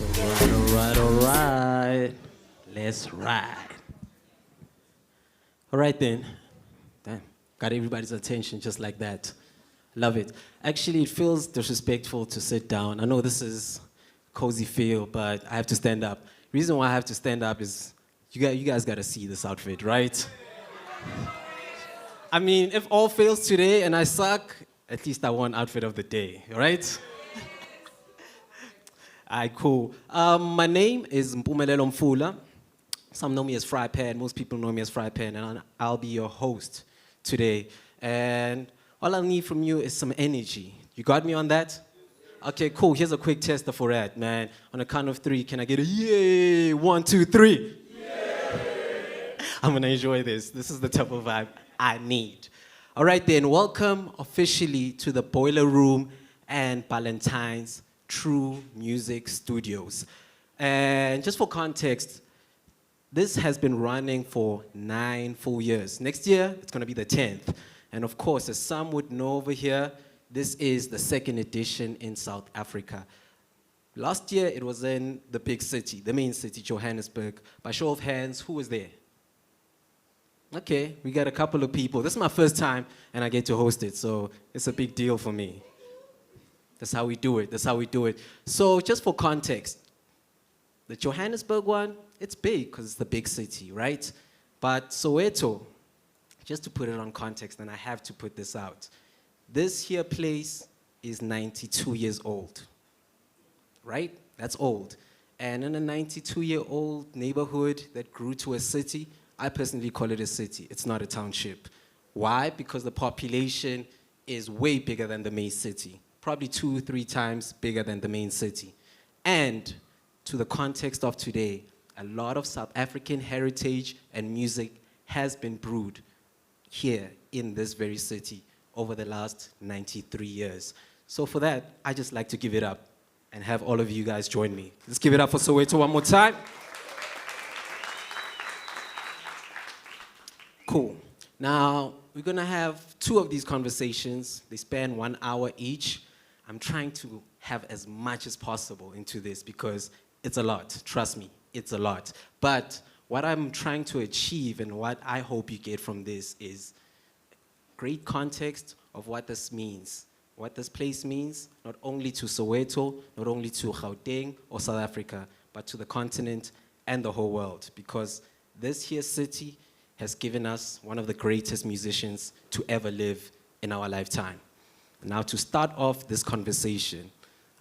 All right. Let's ride. All right then. Damn, got everybody's attention just like that. Love it. Actually, it feels disrespectful to sit down. I know this is cozy feel, but I have to stand up. Reason why I have to stand up is you guys got to see this outfit, right? I mean, if all fails today and I suck, at least I won outfit of the day, right? All right, cool. My name is Mpumelelo Mfula. Some know me as Fry Pan. Most people know me as Fry Pan, and I'll be your host today. And all I need from you is some energy. You got me on that? Okay, cool. Here's a quick tester for that, man. On a count of three, can I get a yay? 1, 2, 3. I'm gonna enjoy this. This is the type of vibe I need. All right, then, welcome officially to the Boiler Room and Ballantyne's True Music Studios. And just for context, this has been running for 9 full years. Next year, it's gonna be the 10th. And of course, as some would know over here, this is the second edition in South Africa. Last year, it was in the big city, the main city, Johannesburg. By show of hands, who was there? Okay, we got a couple of people. This is my first time, and I get to host it, so it's a big deal for me. That's how we do it. That's how we do it. So just for context, the Johannesburg one, it's big because it's the big city, right? But Soweto, just to put it on context, and I have to put this out, this here place is 92 years old, right? That's old. And in a 92-year-old neighborhood that grew to a city, I personally call it a city. It's not a township. Why? Because the population is way bigger than the main city, probably 2 or 3 times bigger than the main city. And to the context of today, a lot of South African heritage and music has been brewed here in this very city over the last 93 years. So for that, I just like to give it up and have all of you guys join me. Let's give it up for Soweto one more time. Cool. Now, we're gonna have 2 of these conversations. They span 1 hour each. I'm trying to have as much as possible into this because it's a lot. Trust me, it's a lot. But what I'm trying to achieve and what I hope you get from this is great context of what this means, what this place means, not only to Soweto, not only to Gauteng or South Africa, but to the continent and the whole world. Because this here city has given us one of the greatest musicians to ever live in our lifetime. Now, to start off this conversation,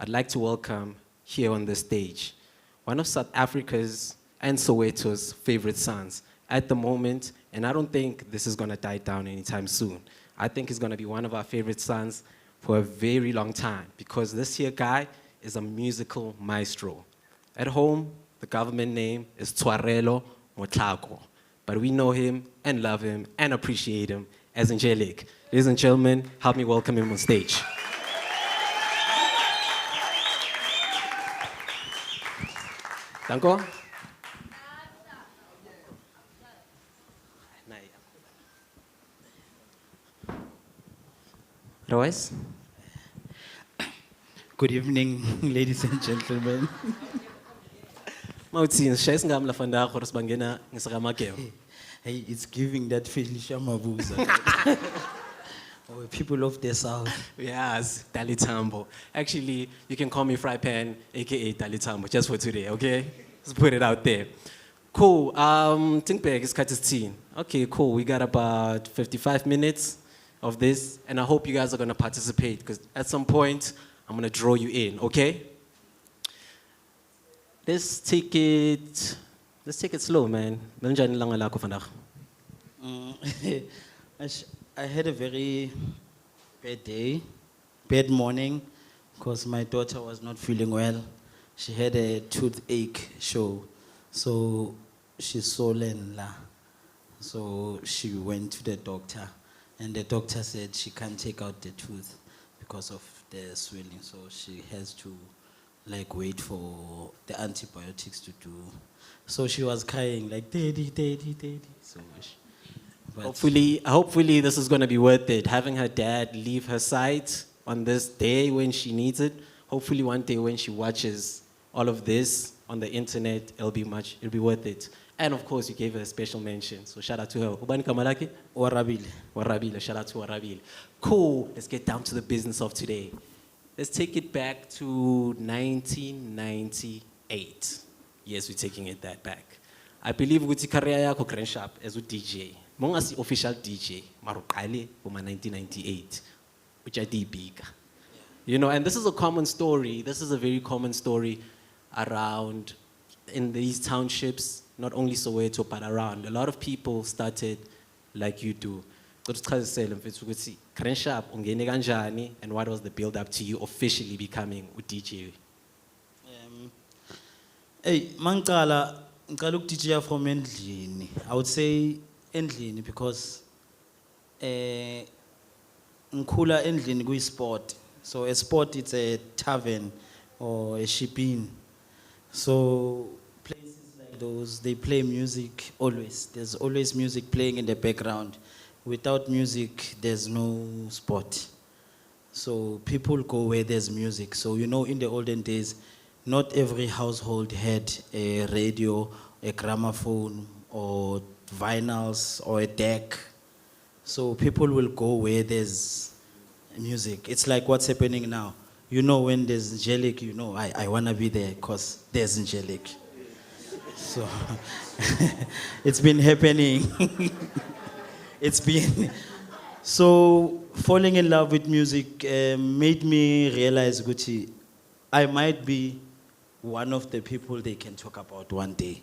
I'd like to welcome here on the stage one of South Africa's and Soweto's favorite sons at the moment, and I don't think this is gonna die down anytime soon. I think he's gonna be one of our favorite sons for a very long time because this here guy is a musical maestro. At home, the government name is Tshwarelo Motlhako, but we know him and love him and appreciate him as Angelic. Ladies and gentlemen, help me welcome him on stage. Danko. Royce. Good evening, ladies and gentlemen. Mawutsini shaya isingami la vandag gore sibangena ngisakamakeo. Hey, it's giving that Felicia Mabuza. Oh, people of the South. Yes, Dalitambo. Actually, you can call me Fry Pan, aka Dalitambo, just for today, okay? Let's put it out there. Cool. Think back, it's cut 10. Okay, cool. We got about 55 minutes of this, and I hope you guys are gonna participate because at some point I'm gonna draw you in, okay? Let's take it slow, man. Benjani lang alako vandag. I had a very bad day, bad morning, because my daughter was not feeling well. She had a toothache show, so she's swollen. So she went to the doctor, and the doctor said she can't take out the tooth because of the swelling, so she has to wait for the antibiotics to do. So she was crying like, daddy, daddy, daddy. So Hopefully this is gonna be worth it. Having her dad leave her side on this day when she needs it. Hopefully one day when she watches all of this on the internet, it'll be worth it. And of course, you gave her a special mention, so shout out to her. Ubani Kamalaki? Warabile. Warabile, shout out to Warabile. Cool, let's get down to the business of today. Let's take it back to 1998. Yes, we're taking it that back. I believe ukuthi career yakho Grand Sharp as a DJ. Mongasi official DJ, Marukali, from 1998, which I did big. You know, and this is a common story. This is a very common story around in these townships, not only Soweto, but around. A lot of people started like you do. Grand Sharp, ungene kanjani, and what was the build up to you officially becoming a DJ? Hey, mangala, ngicala ukudija from endlini. I would say endlini because ngikhula endlini kuyi sport. So a sport, it's a tavern or a shipping. So places like those, they play music always. There's always music playing in the background. Without music, there's no sport. So people go where there's music. So you know, in the olden days, not every household had a radio, a gramophone, or vinyls, or a deck. So people will go where there's music. It's like what's happening now. You know, when there's Angelic, you know, I want to be there because there's Angelic. So it's been happening. It's been. So falling in love with music made me realize, Gucci, I might be one of the people they can talk about one day.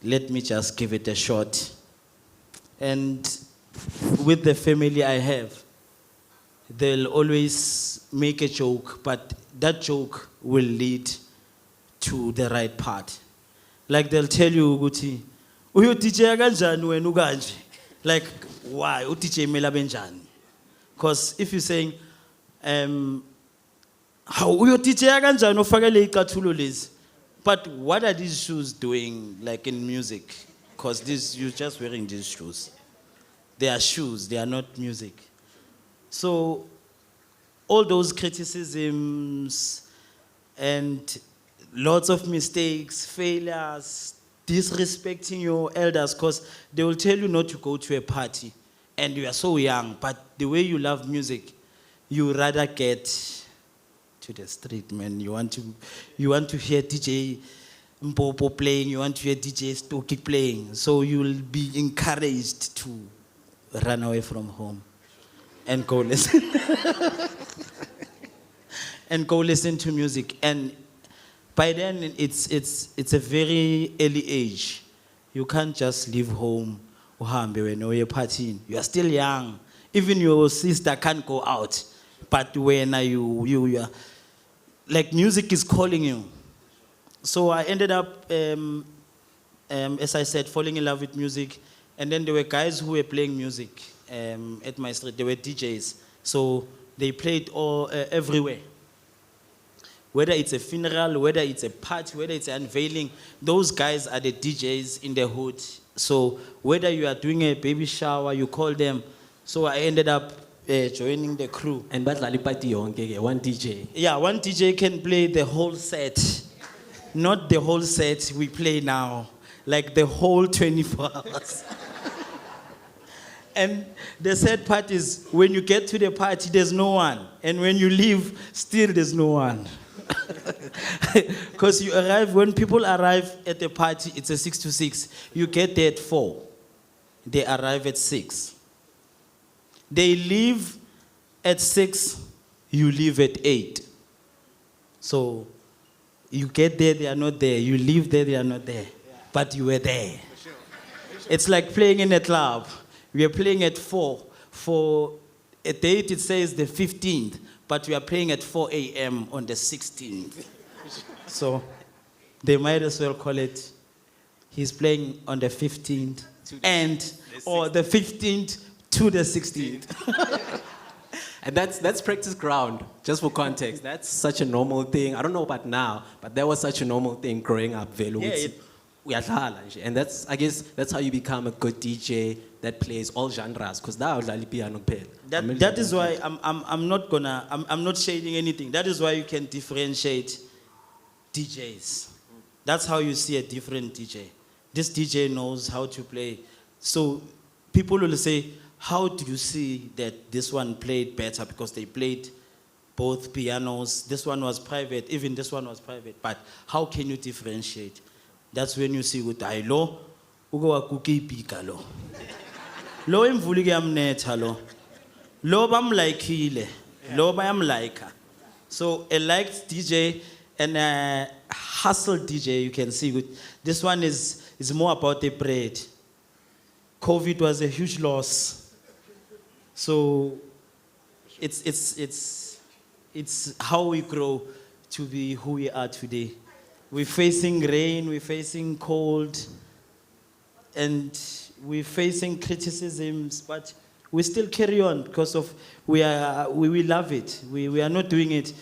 Let me just give it a shot. And with the family I have, they'll always make a joke, but that joke will lead to the right part. Like they'll tell you, Guti, uyo DJ kanjani wena ukanje? Like, why? U-DJ mela benjani? Because if you're saying, how uyo DJ kanjani ofakele icathulo lezi? But what are these shoes doing, like in music? Because you're just wearing these shoes. They are shoes, they are not music. So all those criticisms and lots of mistakes, failures, disrespecting your elders, because they will tell you not to go to a party and you are so young, but the way you love music, you rather get to the street, man. You want to hear DJ Mpopo playing, you want to hear DJ Stoki playing, so you'll be encouraged to run away from home and go listen and go listen to music. And by then it's a very early age. You can't just leave home uhambe when you're partying. You are still young. Even your sister can't go out. But when you are like, music is calling you. So I ended up as I said, falling in love with music. And then there were guys who were playing music at my street. They were DJs. So they played everywhere. Whether it's a funeral, whether it's a party, whether it's an unveiling, those guys are the DJs in the hood. So whether you are doing a baby shower, you call them. So I ended up joining the crew. And badlali party yonke, one DJ. Yeah, one DJ can play the whole set. Not the whole set we play now. Like the whole 24 hours. And the sad part is, when you get to the party, there's no one. And when you leave, still there's no one. Because when people arrive at the party, it's a 6 to 6. You get there at 4. They arrive at 6. They leave at 6, you leave at 8. So you get there, they are not there. You leave there, they are not there. But you were there. It's like playing in a club. We are playing at 4. For a date, it says the 15th, but we are playing at 4 a.m. on the 16th. So they might as well call it, he's playing on the 15th or the 15th to the 16th. And that's practice ground, just for context. That's such a normal thing. I don't know about now, but that was such a normal thing growing up. And that's, I guess, that's how you become a good DJ that plays all genres. Because that is why I'm not shading anything. That is why you can differentiate DJs. That's how you see a different DJ. This DJ knows how to play. So people will say, how do you see that this one played better? Because they played both pianos. This one was private, even this one was private. But how can you differentiate? That's when you see with lo, ugo wa kukipika lo. Lo imvuli kuyamnetha lo. Lo bamlikile. Lo bayamlika. So a liked DJ and a hustle DJ, you can see good. This one is more about the bread. COVID was a huge loss. So it's how we grow to be who we are today. We're facing rain, we're facing cold, and we're facing criticisms, but we still carry on because of we love it. We are not doing it.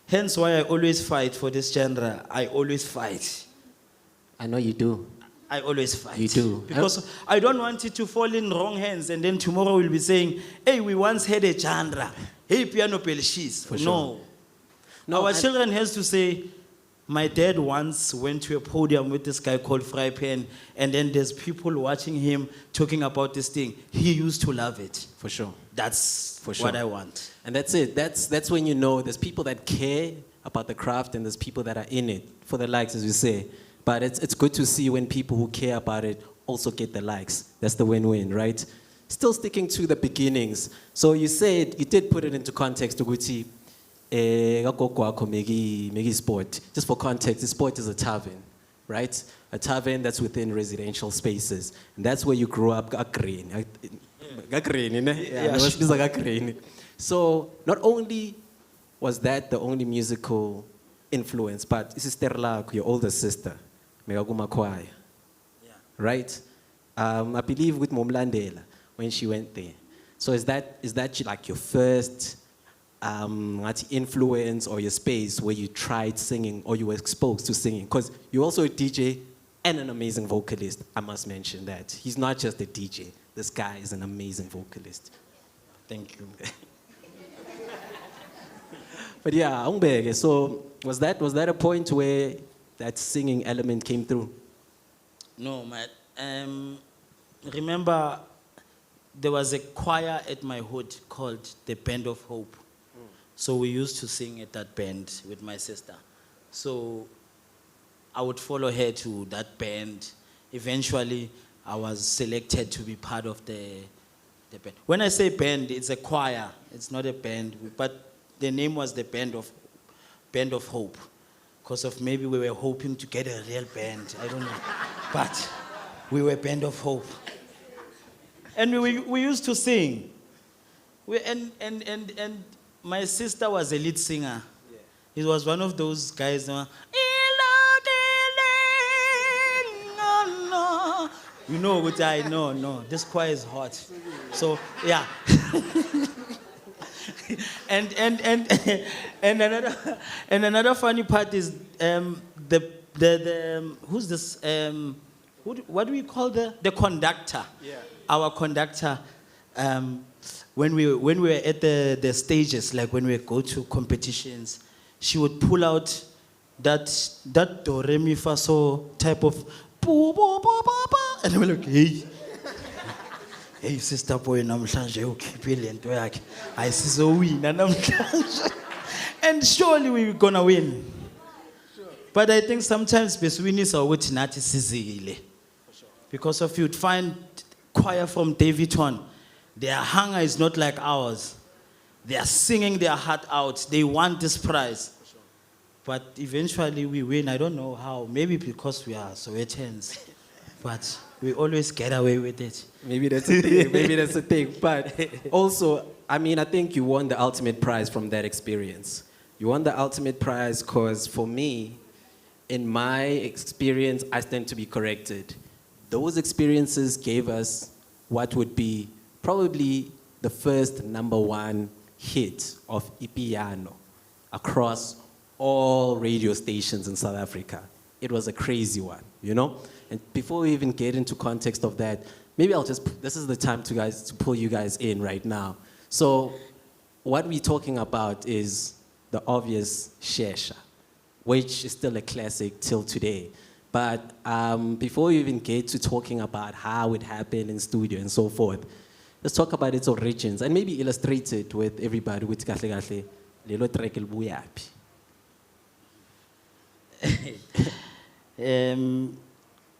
Hence why I always fight for this genre. I always fight. I know you do. I always fight. You do. Because I don't want it to fall in wrong hands and then tomorrow we'll be saying, hey, we once had a genre. Hey, piano pelishis. For sure. No. No, Our children has to say, my dad once went to a podium with this guy called Fry Pen, and then there's people watching him talking about this thing. He used to love it. For sure. That's For sure. what I want. And that's it. That's when you know there's people that care about the craft and there's people that are in it for the likes, as you say. But it's good to see when people who care about it also get the likes. That's the win-win, right? Still sticking to the beginnings. So you said, you did put it into context, Uguti, megi sport. Just for context, the sport is a tavern, right? A tavern that's within residential spaces. And that's where you grew up, Gagreen. So not only was that the only musical influence, but Sister Lak, your older sister, Megaguma Choir, right? I believe with Momlandela when she went there. So is that like your first influence or your space where you tried singing or you were exposed to singing? Because you're also a DJ and an amazing vocalist. I must mention that. He's not just a DJ. This guy is an amazing vocalist. Thank you. But yeah, Umbege, so was that a point where that singing element came through? No, man. Remember, there was a choir at my hood called the Band of Hope. So we used to sing at that band with my sister. So I would follow her to that band. Eventually, I was selected to be part of the band. When I say band, it's a choir. It's not a band, but the name was the Band of Hope. Because of maybe we were hoping to get a real band. I don't know. But we were Band of Hope. And we used to sing. And my sister was a lead singer. Yeah. It was one of those guys. You know what I know? No, this choir is hot. So yeah. and another funny part is who's this? What do we call the conductor? Yeah. Our conductor. When we were at the stages, like when we go to competitions, she would pull out that do re mi fa so type of and we're like, hey sister boy namhlanje ukhiphile into yakhe ayisizowina namhlanje. And surely we're gonna win. But I think sometimes beswinisa ukuthi nathi sizile. Because if you'd find choir from Davidton, their hunger is not like ours. They are singing their heart out. They want this prize. But eventually we win. I don't know how. Maybe because we are Sowetan's. But we always get away with it. Maybe that's the thing. Maybe that's the thing. But also, I mean, I think you won the ultimate prize from that experience. You won the ultimate prize because for me, in my experience, I stand to be corrected. Those experiences gave us what would be probably the first #1 hit of Ipiano across all radio stations in South Africa. It was a crazy one, you know? And before we even get into context of that, maybe this is the time to pull you guys in right now. So what we're talking about is the obvious Shesha. which is still a classic till today. But before we even get to talking about how it happened in studio and so forth, let's talk about its origins and maybe illustrate it with everybody with kahle kahle lelo track libuya yaphi.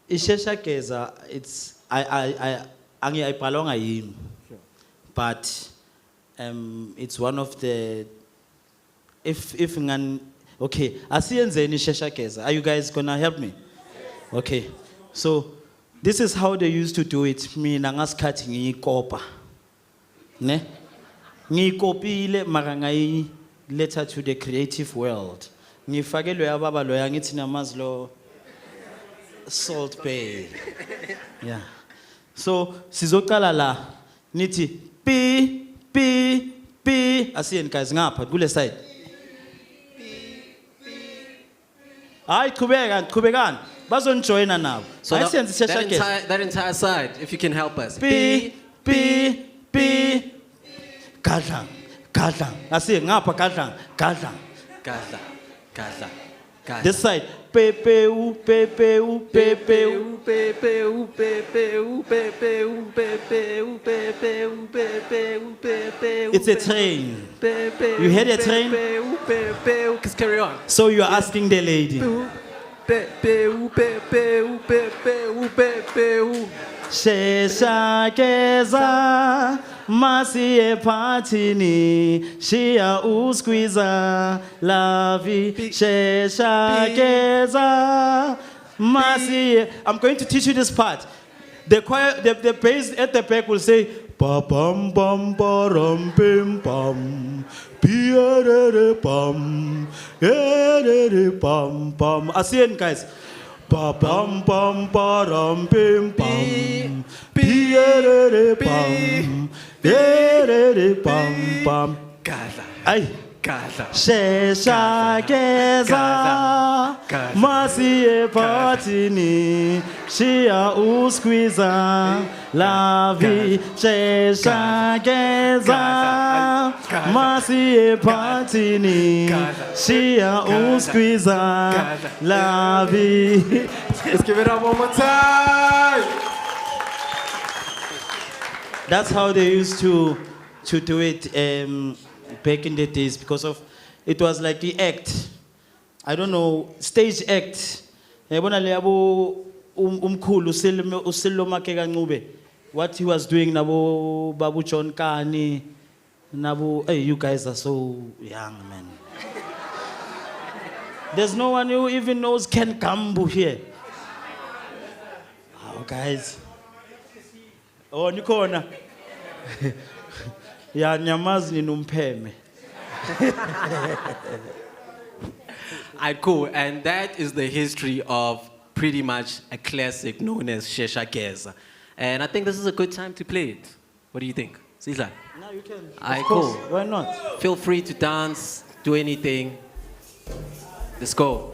Ishesha Geza, it's ayibhalwanga yimi, but it's one of the if okay, asiyenzeni Ishesha Geza. Are you guys gonna help me? Okay, so this is how they used to do it. Mina ngasikhathi ngiyikopa, ne? Ngiyikopile mara ngayiletha to the creative world. Ngifake lo yababa lo yangithi namazi lo Salt Bay. Yeah. So sizoqala la nithi p p p asiyeni guys ngapha kule side. Hayi qhubekani bazonjoina nabo. So Asiyenze Ishesha Geza. that entire side, if you can help us. P gadlang asiye ngapha gadlang. Gadla, gadla, gadla. This side pepeu it's a train. You heard a train? Just carry on. So you are asking the lady. Shesha Geza masiye patini shia usquiza lavi Shesha Geza masiye. I'm going to teach you this part. The choir, the bass at the back will say pa pam pam param pim pam piere pam ere pam pam. Asian guys. Pa pam pam param pim pam piere pam ere pam pam. Gadla, Ay. gadla. Shesha Geza masiye patini shia usquiza lavi Shesha Geza masiye patini shia usquiza lavi. Let's give it up one more time. That's how they used to do it back in the days, because of it was like the act. I don't know, stage act. Yabona le yabo umkhulu uSilo Makeka Ncube, what he was doing nabo Babu John Kani nabo. Hey, you guys are so young, man. There's no one who even knows Ken Kambu here. Oh, guys. Oh, Nikona. Ya nyamazi ni numpheme. Alright, cool. And that is the history of pretty much a classic known as Shesha Geza. And I think this is a good time to play it. What do you think? Sisla? Now you can. Alright, Of course. cool. Why not? Feel free to dance, do anything. Let's go.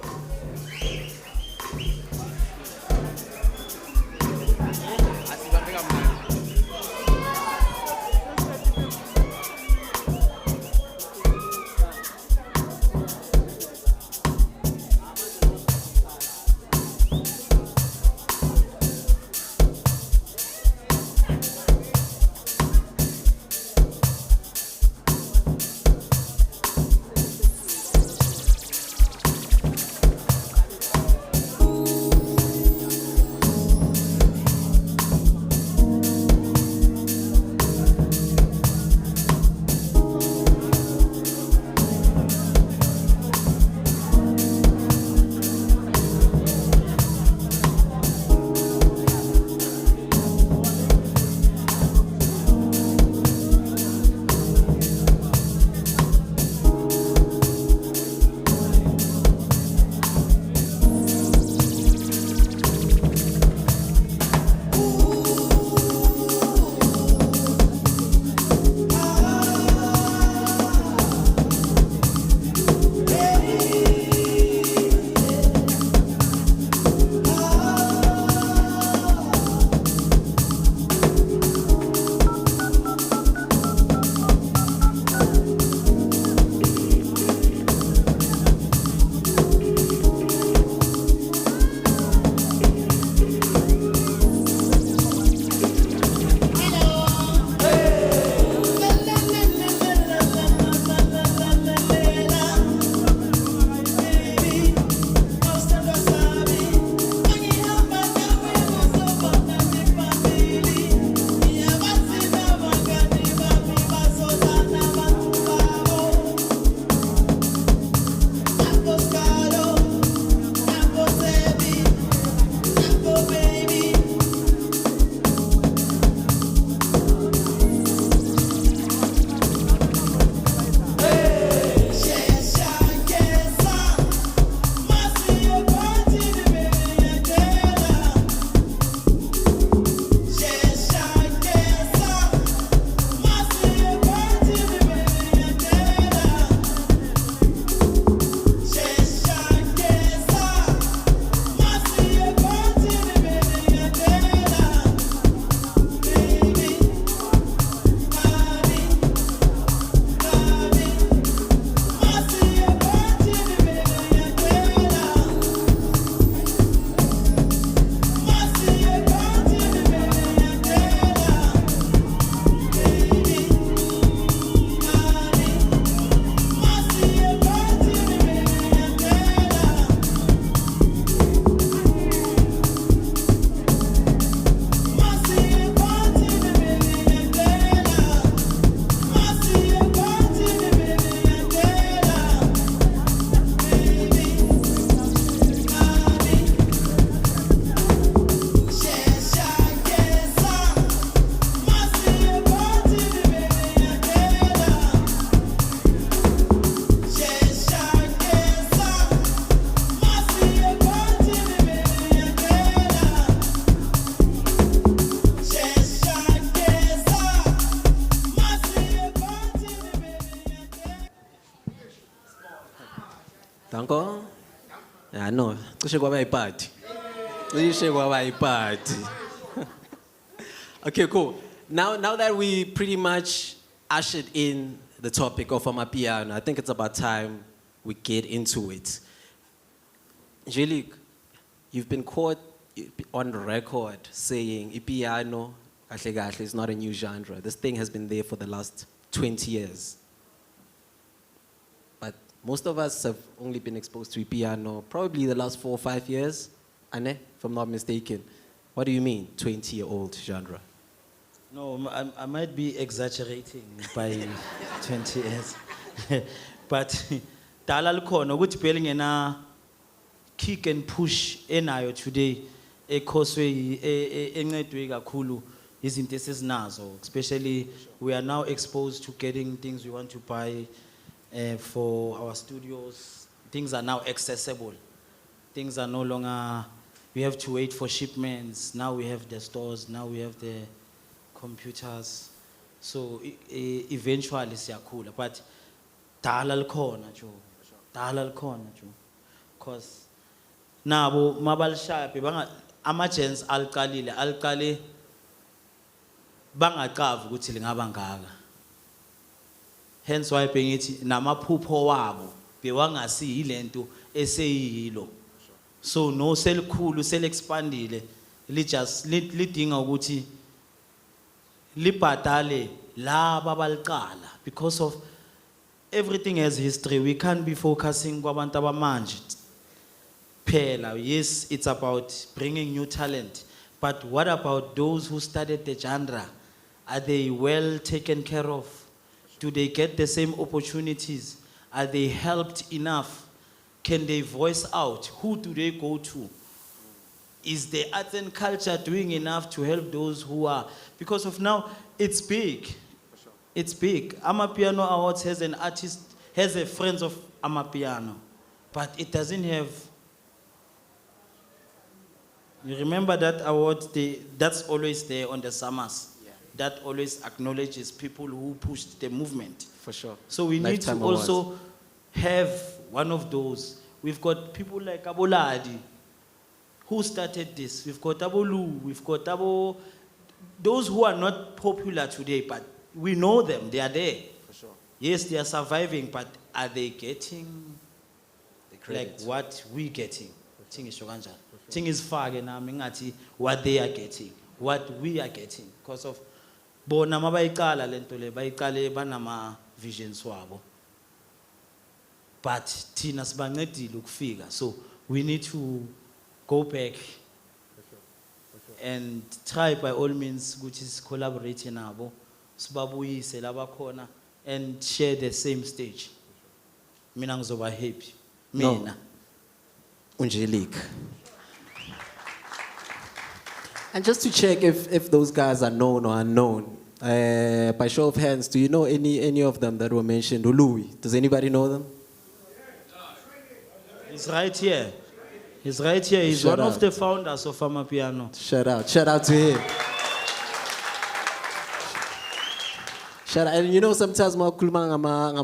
I know. Cishe kwaba yipati. Cishe kwaba yipati. Okay, cool. Now that we pretty much ushered in the topic of Amapiano, I think it's about time we get into it. Angelique, you've been caught on record saying Ipiano kahle kahle is not a new genre. This thing has been there for the last 20 years. But most of us have only been exposed to piano probably the last 4 or 5 years, Ane, if I'm not mistaken. What do you mean, 20-year-old genre? No, I might be exaggerating by 20 years. But dala likhona ukuthi phela ngena kick and push enayo today ekhoswe encedwe kakhulu izinto esizinazo, especially we are now exposed to getting things we want to buy for our studios. Things are now accessible. Things are no longer, we have to wait for shipments. Now we have the stores, now we have the computers. So eventually siyakhula, but dala likhona Joe. Dala likhona Joe. Because nabo mabalishaphi banga ama-gens aliqale bangaqavi ukuthi lingaba ngaka. Hence why bengithi namaphupho wabo bewangasi yilento eseyilo. So no selikhulu selexpandile lidinga ukuthi libhadale laba abaliqala, because of everything has history. We can't be focusing kwabantu abamanje phela. Yes, it's about bringing new talent, but what about those who started the genre? Are they well taken care of? Do they get the same opportunities? Are they helped enough? Can they voice out? Who do they go to? Is the arts and culture doing enough to help those who are? Because of now, it's big. It's big. Amapiano Awards has an artist, has a Friends of Amapiano, but it doesn't have. You remember that award? That's always there on the summers. Yeah. That always acknowledges people who pushed the movement. For sure. So we need to also have one of those. We've got people like Aboladi, who started this. We've got Abolu, we've got those who are not popular today, but we know them, they are there. For sure. Yes, they are surviving, but are they getting The credit. like what we getting? Thing is Shoganja. Thing is fage na mingati what they are getting, what we are getting. Because of bona mabayikala lento le bayiqale banama visions wabo. But thina sibancedile ukufika. So we need to go back and try by all means which is collaborating nabo sibabuyise labakhona and share the same stage. Mina ngizoba happy. No. Mina. Angelique. And just to check if those guys are known or unknown, by show of hands, do you know any of them that were mentioned? Louis, does anybody know them? He's right here. He's right here. He's Shout one out. of the founders of Amapiano. Shout out to him. Shout out. And you know, sometimes I'm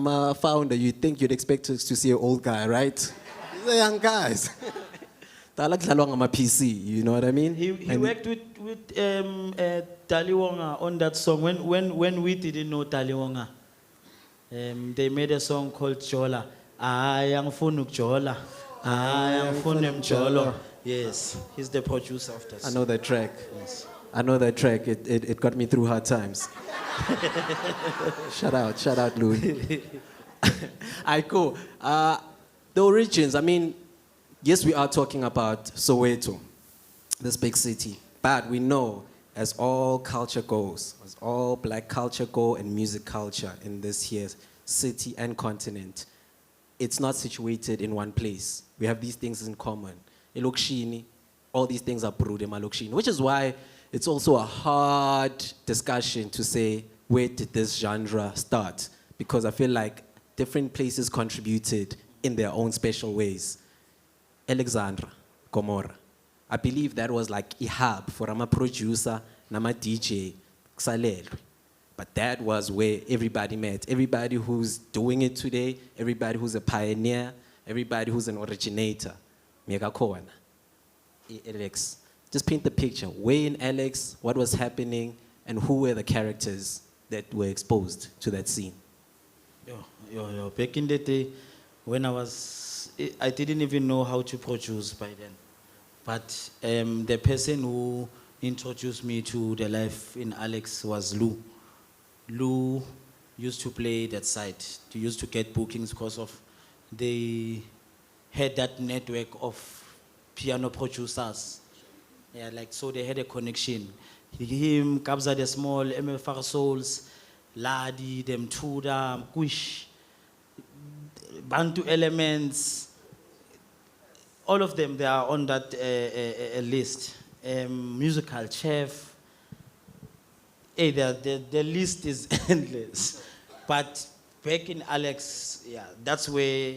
a founder, you think you'd expect to see an old guy, right? These are young guys. I'm a PC, you know what I mean? He worked with Taliwonga on that song. When we didn't know Taliwonga, they made a song called Jola. Ayang funuk Jola. Ayang funem Jolo. Yes, he's the producer of that I song. know that track. Yes. I know that track. It got me through hard times. Shout out, Louis. Alright, cool. The origins, I mean, yes, we are talking about Soweto, this big city, but we know as all culture goes, as all black culture go and music culture in this here city and continent, it's not situated in one place. We have these things in common. Elokishini, all these things are brewed in Malokishini, which is why it's also a hard discussion to say, where did this genre start? Because I feel like different places contributed in their own special ways. Alexandra, Gomorrah. I believe that was like a hub for a producer, nama DJ, Kusalelwe. But that was where everybody met. Everybody who's doing it today, everybody who's a pioneer, everybody who's an originator Megakona, Alex. Just paint the picture. Where in Alex, what was happening, and who were the characters that were exposed to that scene? Yo. Back in the day, when I didn't even know how to produce by then. But the person who introduced me to the life in Alex was Lou. Lou used to play that side. They used to get bookings because of they had that network of piano producers. Yeah, like so they had a connection. Him, Kabza the Small, MFR Souls, Ladi, them Tuda, Kush, Bantu Elements, all of them, they are on that list. Musical Chef. Hey, the list is endless. But back in Alex, yeah, that's where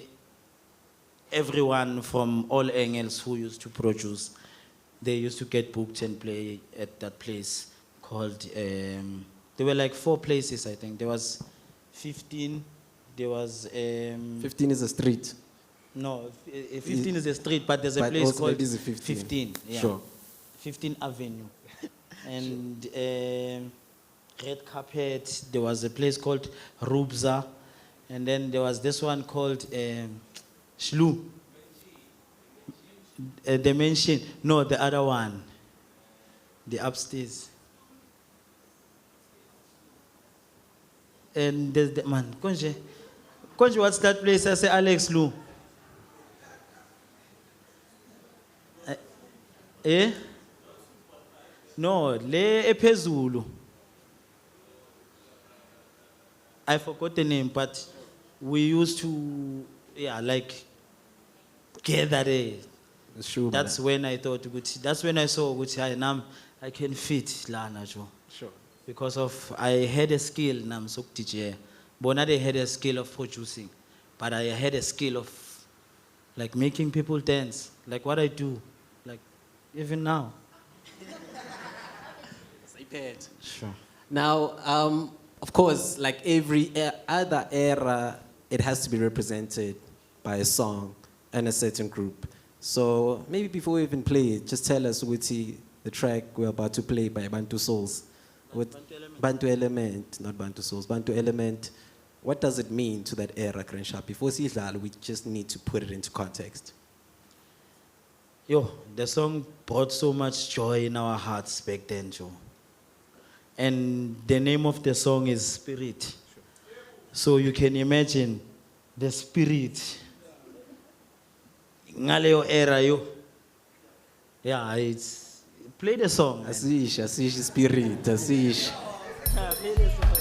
everyone from all angles who used to produce, they used to get booked and play at that place called, there were like 4 places, I think. There was 15, there was... 15 is a street. No, 15 is a street, but there's a But place also called maybe it's a 15. yeah. Sure. 15 Avenue. And Red Carpet, there was a place called Rubza, and then there was this one called Shlu. The Mansion, no, the other one, the upstairs. And there's the man, Konje, what's that place? I say Alex Lu. Eh? No, Le Epezulu. I forgot the name, but we used to, yeah, like, gather there. Sure. That's when I thought, that's when I saw, I can fit Lana Joe. Sure. Because of, I had a skill, Nam Sok DJ. But not I had a skill of producing, but I had a skill of, like, making people dance, like what I do, like, even now. Sure. Now, of course, like every other era, it has to be represented by a song and a certain group. So maybe before we even play it, just tell us, Uti, the track we're about to play by Bantu Souls. Bantu Element, not Bantu Souls, Bantu Element. What does it mean to that era, Crenshaw? Before Sidlal, we just need to put it into context. Yo, the song brought so much joy in our hearts back then, Joe. And the name of the song is Spirit. Sure. So you can imagine the spirit. Ngaleo era yo. Yeah, it's play the song. Asish, spirit, asish. Play the song.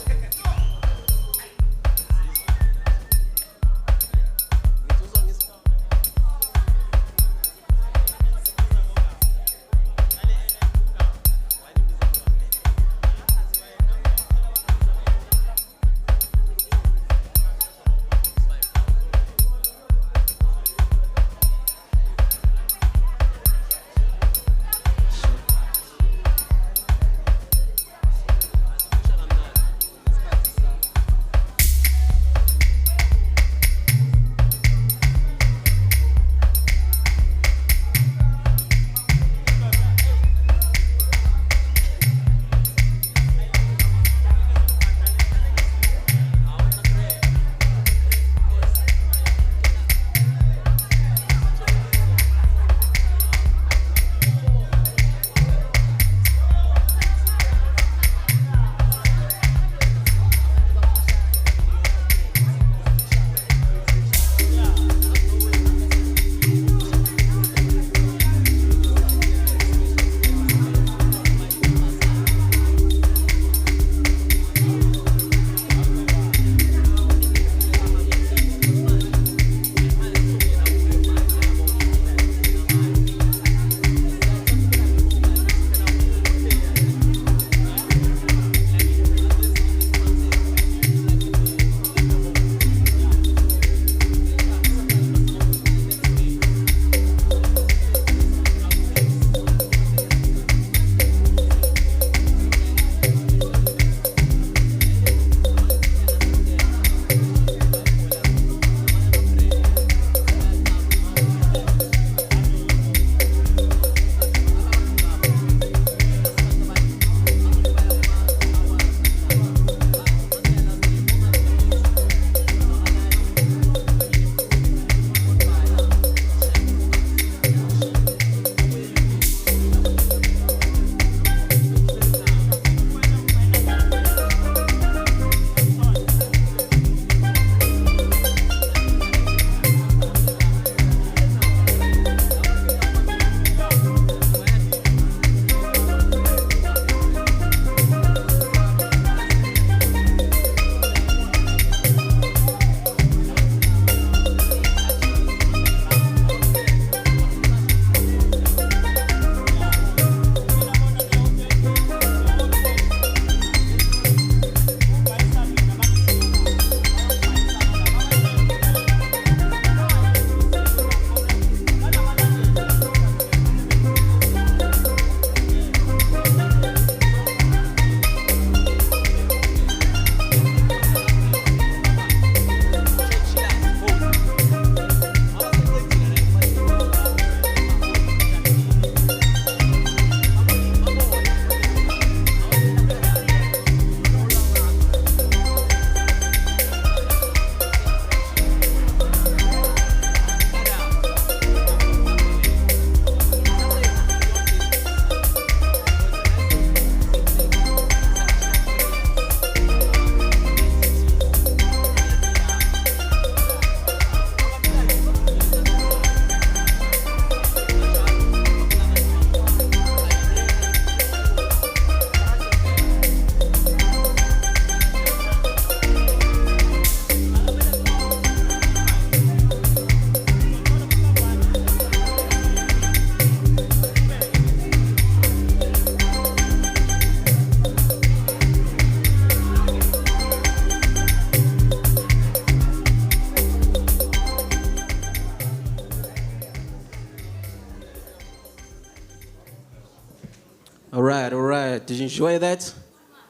All right, all right. Did you enjoy that?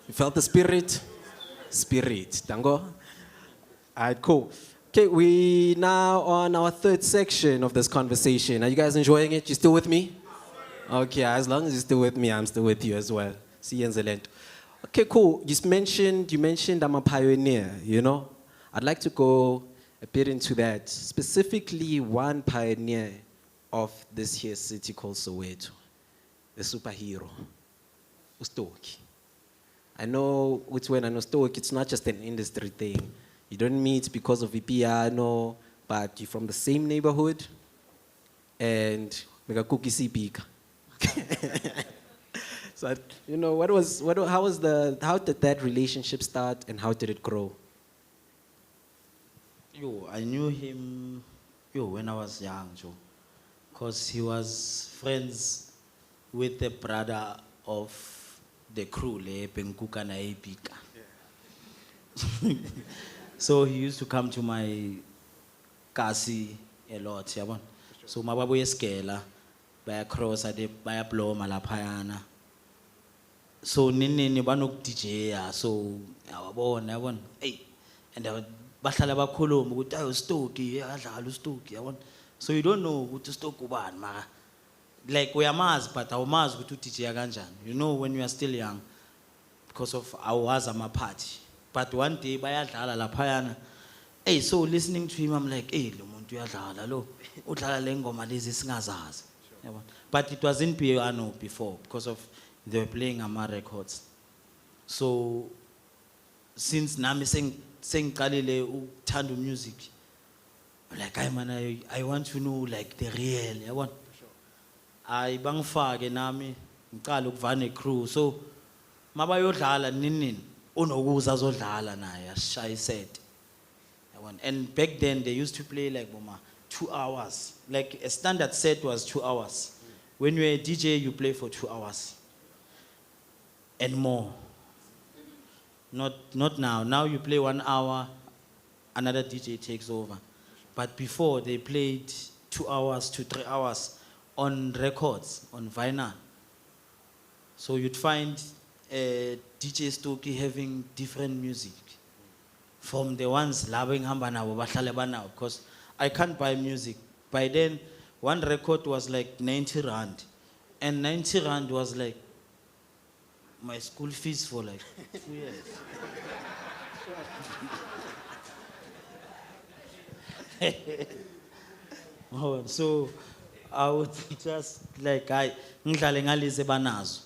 You felt the spirit? Spirit. Tango? All right, cool. Okay, we now on our third section of this conversation. Are you guys enjoying it? You still with me? Okay, as long as you're still with me, I'm still with you as well. See you in the land. Okay, cool. You mentioned I'm a pioneer, you know? I'd like to go a bit into that. Specifically, one pioneer of this here city called Soweto, the superhero, Ustoki. I know which when I know Stoke, it's not just an industry thing. You don't meet because of piano, but you're from the same neighborhood, and make a cookie sipika. So you know how did that relationship start and how did it grow? I knew him when I was young, Joe, because he was friends with the brother of the crew, Le Penkuka na Epika. So he used to come to my kasi a lot, yabon. So mababu yeskela, baya cross ade baya blow malapayana. So nini banok DJ ya, so yabon, hey, and bahlala bakhuluma ukuthi ayo Stoki adlala uStoki yabona. So you don't know ukuthi uStoki ubani mara like uyamazi but awumazi ukuthi uDJ kanjani. You know when you are still young because of awazi ama-party. But one day bayadlala laphayana. Hey, so listening to him I'm like, hey, lo muntu uyadlala lo. Udlala le ngoma lezi singazazi. Yabona. But it was in piano before because of they were playing ama records. So since nami sengiqalile ukuthanda music, like I want to know like the real, yabona. Ay bangifake nami ngiqala ukuvana crew. So mabayodlala nini unokuza azodlala naye asishaya set. Yabona. And back then they used to play like 2 hours. Like a standard set was 2 hours. When you're a DJ you play for 2 hours and more. Not now. Now you play 1 hour, another DJ takes over. But before they played 2 hours to 3 hours on records, on vinyl. So you'd find DJ Stoki having different music from the ones loving Hambana, because I can't buy music. By then, one record was like 90 rand. And 90 rand was like my school fees for like 2 years. Oh, so I would just like ngidlale ngalezi banazo.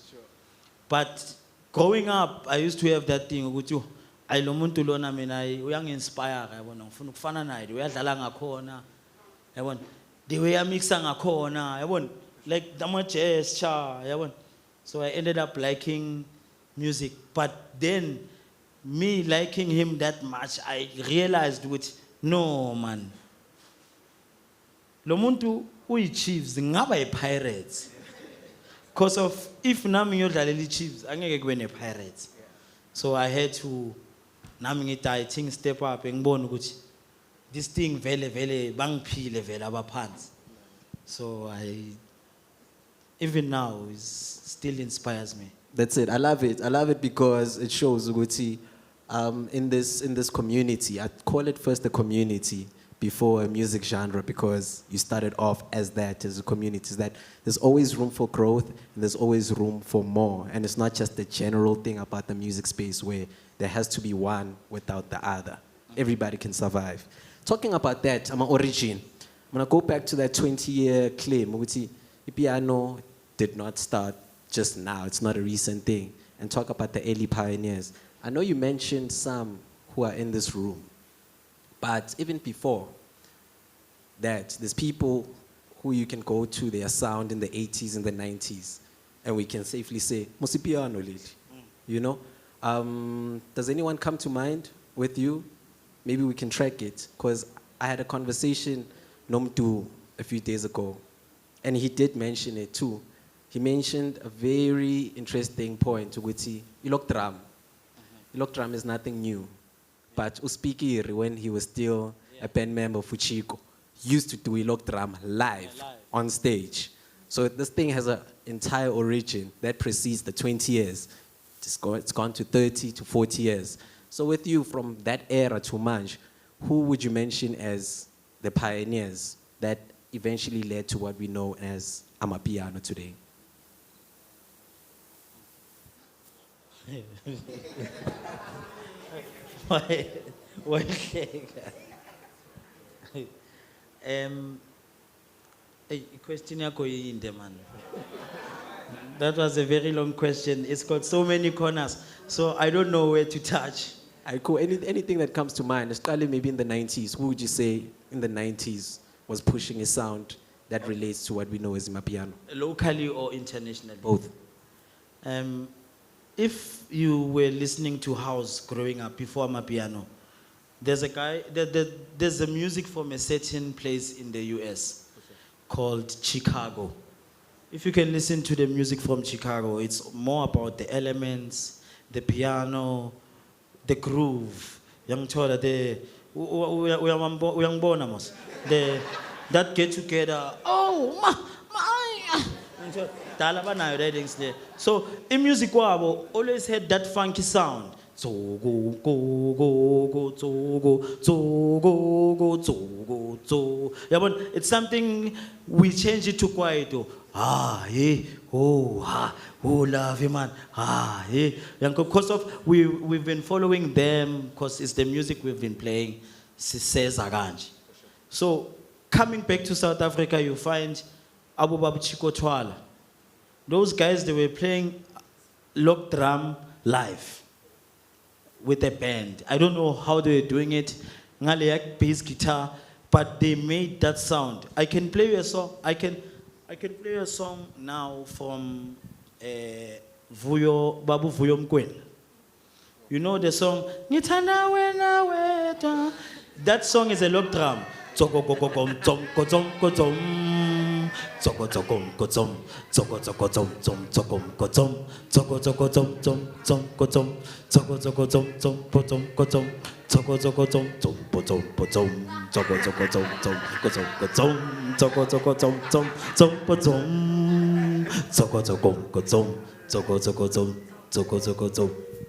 But growing up I used to have that thing ukuthi ayi lo muntu lona mina uyangi-inspire yabona ngifuna ukufana naye uyadlala ngakhona yabona the way mixa ngakhona yabona like the gesture yabona. So I ended up liking music. But then me liking him that much I realized with no man lo muntu uyi-Chiefs ngaba yi-Pirates because of if nami ngiyodlalela i-Chiefs angeke kube ne-Pirates. So I had to nami ngithi I think step up ngibone ukuthi this thing vele bangiphile vele abaphansi. So even now it still inspires me. That's it. I love it. I love it because it shows ukuthi in this community. I call it first a community before a music genre because you started off as that, as a community. Is that there's always room for growth and there's always room for more. And it's not just the general thing about the music space where there has to be one without the other. Everybody can survive. Talking about that, I'm an origin. I'm gonna go back to that 20-year claim. ukuthi Piano did not start just now. It's not a recent thing. And talk about the early pioneers. I know you mentioned some who are in this room. But even before that, there's people who you can go to their sound in the 80s and the 90s, and we can safely say, Musipiano Lili. You know? Does anyone come to mind with you? Maybe we can track it, because I had a conversation Nomtu a few days ago, and he did mention it too. He mentioned a very interesting point, which is Ilokdram. Ilokdram is nothing new. But Uspikiri, when he was still a band member for Chico, used to do Ilokdram live on stage. So this thing has an entire origin that precedes the 20 years. It's gone to 30 to 40 years. So with you, from that era to Manj, who would you mention as the pioneers that eventually led to what we know as Amapiano today? Why? Question yako yinde man. That was a very long question. It's got so many corners, so I don't know where to touch. Anything that comes to mind, especially maybe in the 90s, who would you say in the 90s was pushing a sound that relates to what we know as Amapiano? Locally or internationally? Both. If you were listening to house growing up before Amapiano, there's a guy, there's a music from a certain place in the US called Chicago. If you can listen to the music from Chicago, it's more about the elements, the piano, the groove. That get together. Oh, so in music wabo always had that funky sound. Yeah, but it's something we change it to kwaito. Love you man. Because of we've been following them because it's the music we've been playing. So coming back to South Africa, you find Abu Babu Chiko Twala. Those guys, they were playing lock drum live with a band. I don't know how they were doing it. Ngaleak bass guitar, but they made that sound. I can play you a song. I can play a song now from Babu Vuyo Mkwena. You know the song? Ngithanda wena wedwa. That song is a lock drum.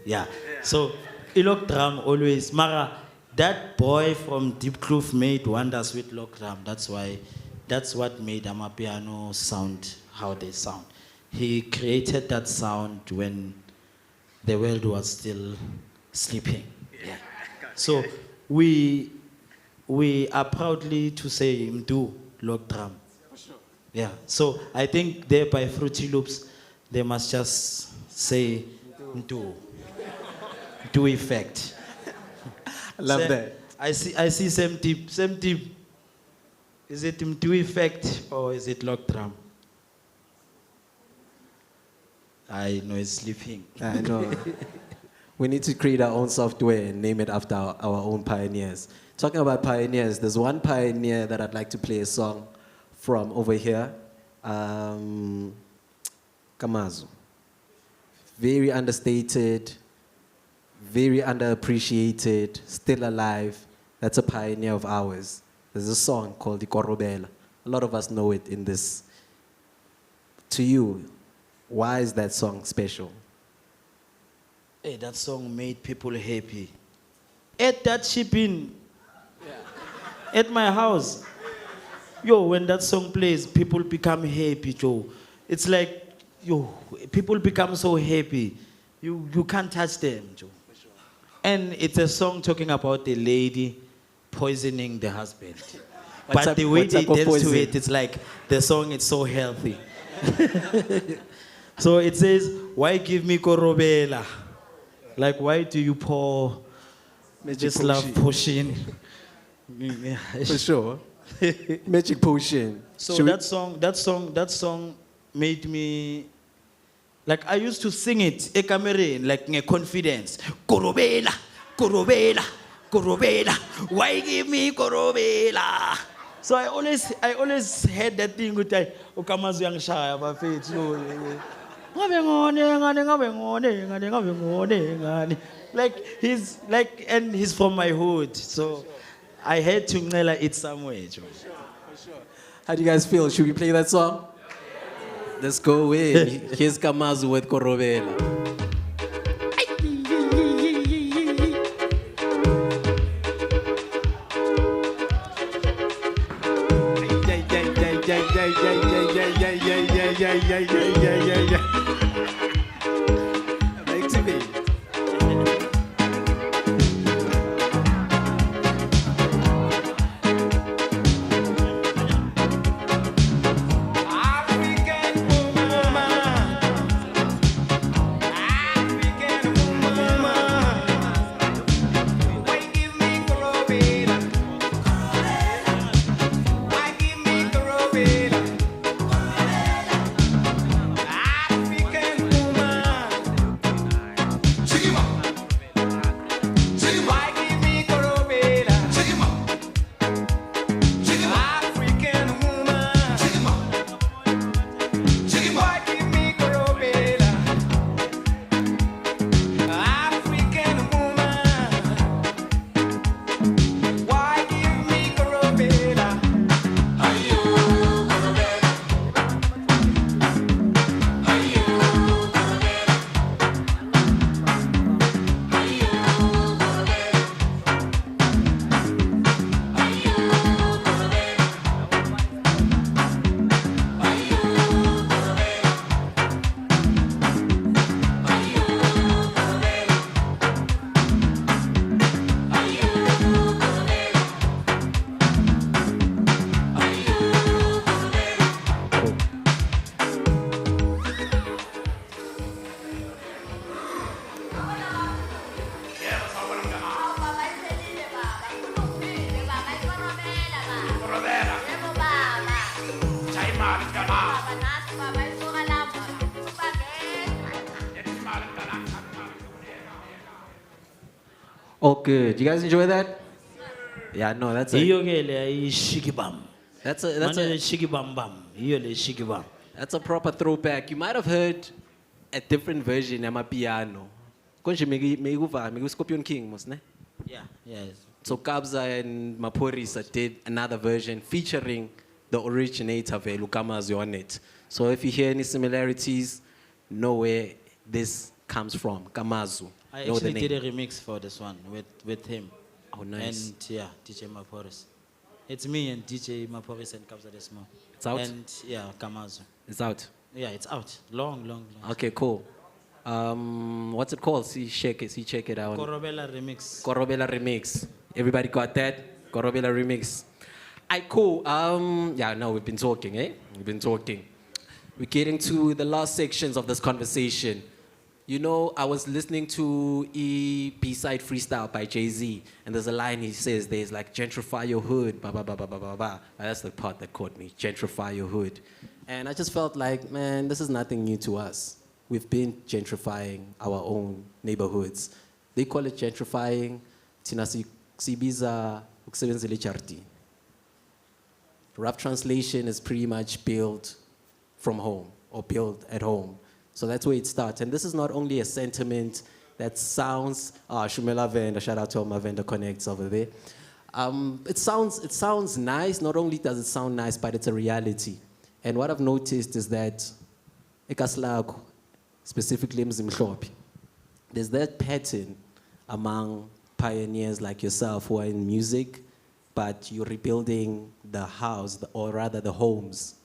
Yeah. So Ilok drum always Mara. That boy from Deep Kloof made wonders with lock drum. That's what made Amapiano sound how they sound. He created that sound when the world was still sleeping. Yeah. So we are proudly to say Mdu lock drum. Yeah. So I think there by Fruity Loops, they must just say Mdu. Do effect. Love that. I see same tip. Is it Mdu effect or is it lock drum? I know it's sleeping. I know. We need to create our own software and name it after our own pioneers. Talking about pioneers, there's one pioneer that I'd like to play a song from over here. Kamazu. Very understated, very underappreciated, still alive. That's a pioneer of ours. There's a song called Ikorobela. A lot of us know it in this. To you, why is that song special? Hey, that song made people happy. At that shipping, at my house, when that song plays, people become happy, Joe. It's like, people become so happy. You can't touch them, Joe. And it's a song talking about the lady poisoning the husband. But the way they dance to it, it's like the song is so healthy. So it says, why give me korobela? Like, why do you pour this love potion? For sure. Magic potion. So that song made me, like I used to sing it, ekamereni, like in confidence. Korobela, korobela, korobela. Why give me korobela? So I always had that thing with ukamazu yangishaya bafethu. Like he's from my hood, so I had to ngela it somewhere. How do you guys feel? Should we play that song? Let's go in. Here's Kamazu with Korobela. Activate. African woman, African woman, why give me Corobela? Why give me Corobela? African woman, why give me Corobela? African woman. Why give me Corobela? African woman. Why give me Corobela? Oh, good. You guys enjoy that? Yeah, no, that's a Iyo ke le ayi shikibam. that's a Mane le shikibam bam. Iyo le shikibam. that's a proper throwback. You might have heard a different version of my piano. Konje megu Scorpion King, mos ne? Yeah, yes. So Kabza and Maporisa did another version featuring the originator Velu Kamazu on it. So if you hear any similarities, know where this comes from. Kamazu. I know the actually name. did a remix for this one with him. Oh, nice. And yeah, DJ Maporis. It's me and DJ Maporis and Kabza Desmo. It's out? And yeah, Kamazu. It's out. Yeah, it's out. Long. Okay, cool. What's it called? See, check it out. Corobela remix. Korobela remix. Everybody got that? Korobela remix. I cool. Yeah, no, we've been talking, eh? We've been talking. We're getting to the last sections of this conversation. You know, I was listening to B-side freestyle by Jay-Z, and there's a line he says, there's like, gentrify your hood, ba ba ba ba ba ba ba. That's the part that caught me, gentrify your hood. And I just felt like, man, this is nothing new to us. We've been gentrifying our own neighborhoods. They call it gentrifying. Tina sibiza ukusebenzela echarity. Rough translation is pretty much built from home or built at home. So that's where it starts. And this is not only a sentiment that sounds, Shumela Vendor, shout out to all my vendor connects over there. It sounds nice. Not only does it sound nice, but it's a reality. And what I've noticed is that eKaSlako, specifically Mzimhlopi, there's that pattern among pioneers like yourself who are in music, but you're rebuilding the house, or rather the homes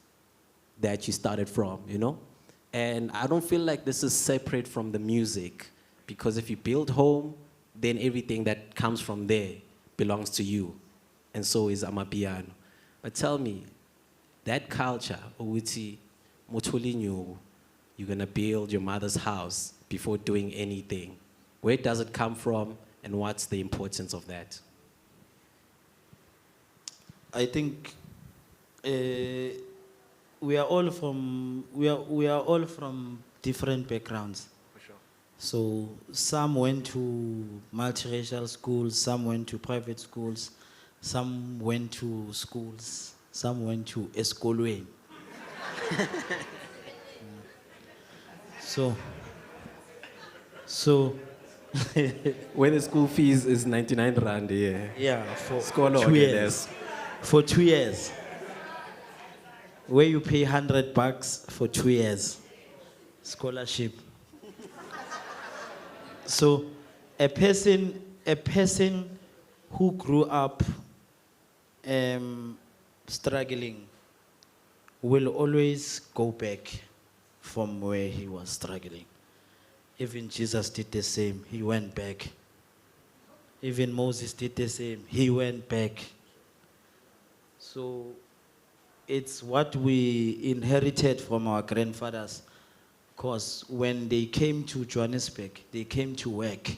that you started from, you know? And I don't feel like this is separate from the music, because if you build home, then everything that comes from there belongs to you, and so is Amapiano. But tell me, that culture, Uti, Motolinyu, you're gonna build your mother's house before doing anything. Where does it come from, and what's the importance of that? I think we are all from different backgrounds. For sure. So some went to multiracial schools, some went to private schools, some went to schools, some went to eskolweni. So Where the school fees is 99 rand a year. yeah, for Skolo, 2 okay, years. For 2 years. where you pay $100 for 2 years, scholarship. So, a person who grew up struggling will always go back from where he was struggling. Even Jesus did the same, he went back. Even Moses did the same, he went back. So it's what we inherited from our grandfathers, because when they came to Johannesburg, they came to work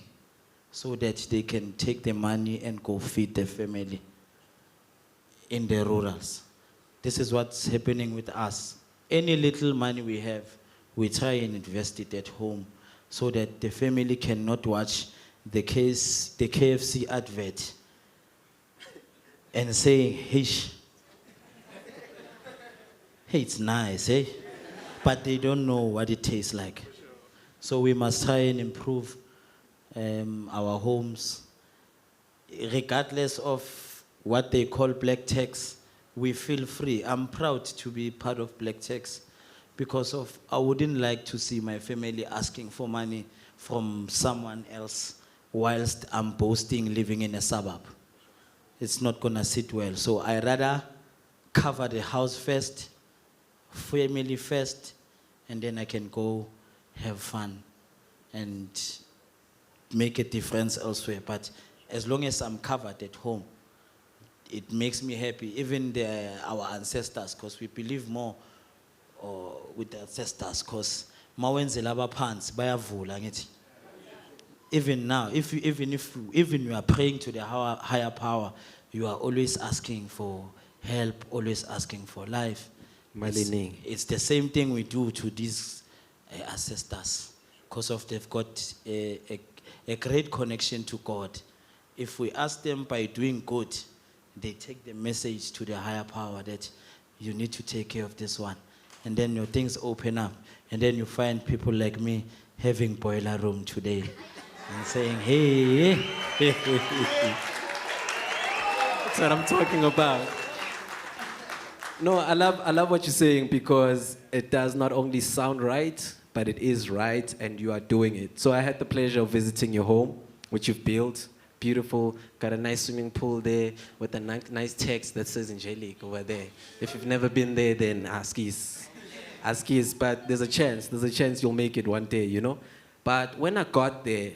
so that they can take the money and go feed their family in the rurals. This is what's happening with us. Any little money we have, we try and invest it at home so that the family cannot watch the KFC advert and say, hey, it's nice, eh? But they don't know what it tastes like. So we must try and improve our homes. Regardless of what they call black tax, we feel free. I'm proud to be part of black tax because of I wouldn't like to see my family asking for money from someone else whilst I'm boasting living in a suburb. It's not gonna sit well. So I rather cover the house first, family first, and then I can go have fun and make a difference elsewhere. But as long as I'm covered at home, it makes me happy. Even our ancestors, because we believe more with the ancestors, because mawenzela abaphansi bayavula ngithi. Even now, even you are praying to the higher power, you are always asking for help, always asking for life. It's the same thing we do to these ancestors, because of they've got a great connection to God. If we ask them by doing good, they take the message to the higher power that you need to take care of this one. And then your things open up. And then you find people like me having boiler room today and saying, hey. That's what I'm talking about. No, I love what you're saying because it does not only sound right, but it is right, and you are doing it. So I had the pleasure of visiting your home, which you've built. Beautiful, got a nice swimming pool there with a nice text that says Angelique over there. If you've never been there, then ask is. But there's a chance you'll make it one day, you know? But when I got there,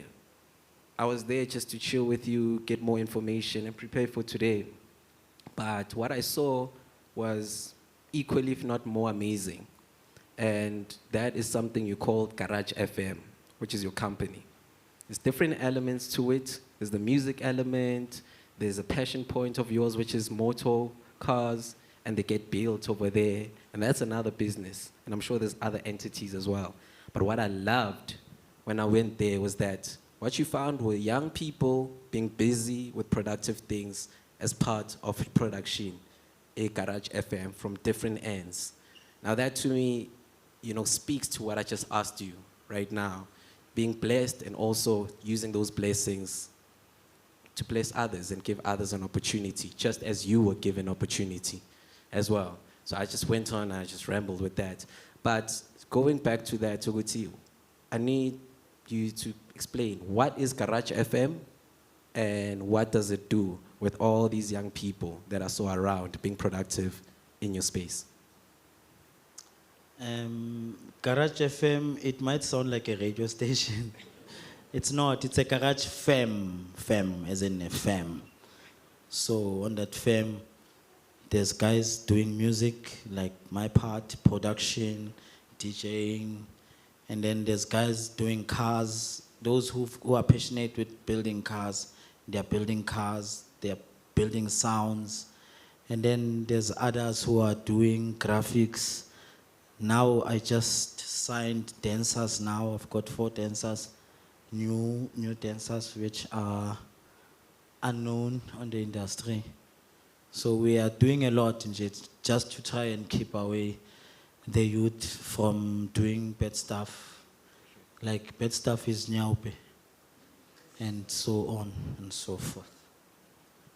I was there just to chill with you, get more information, and prepare for today. But what I saw was equally, if not more, amazing. And that is something you call Garage FM, which is your company. There's different elements to it. There's the music element, there's a passion point of yours, which is motor cars, and they get built over there. And that's another business. And I'm sure there's other entities as well. But what I loved when I went there was that what you found were young people being busy with productive things as part of production, a Garage FM from different ends. Now that to me, speaks to what I just asked you right now. Being blessed and also using those blessings to bless others and give others an opportunity, just as you were given opportunity as well. So I just went on, I just rambled with that. But going back to that, Toguti, I need you to explain, what is Garage FM and what does it do with all these young people that are so around being productive in your space? Garage FM, it might sound like a radio station. It's not, it's a garage fam, as in a fam. So on that fam, there's guys doing music, like my part, production, DJing, and then there's guys doing cars, those who are passionate with building cars, they're building cars, they're building sounds, and then there's others who are doing graphics. Now I just signed dancers now, I've got 4 dancers. New dancers which are unknown on the industry. So we are doing a lot in just to try and keep away the youth from doing bad stuff. Like bad stuff is nyaupe, and so on and so forth.